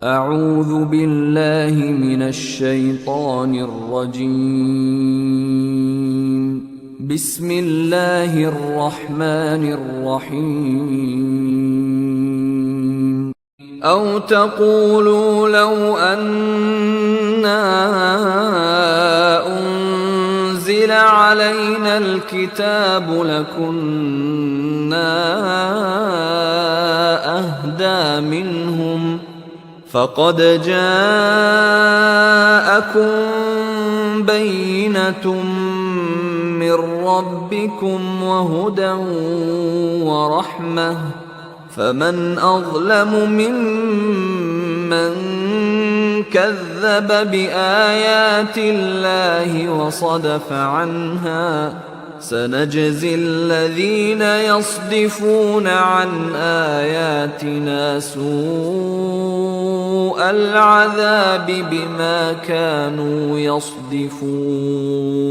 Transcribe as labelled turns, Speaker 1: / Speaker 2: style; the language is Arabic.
Speaker 1: أعوذ بالله من الشيطان الرجيم. بسم الله الرحمن الرحيم. أو تقولوا لو أنا أنزل علينا الكتاب لكنا أهدى منهم فقد جاءكم بينة من ربكم وهدى ورحمة فمن أظلم ممن كذب بآيات الله وصدف عنها سنجزي الذين يصدفون عن آياتنا سوء العذاب بما كانوا يصدفون.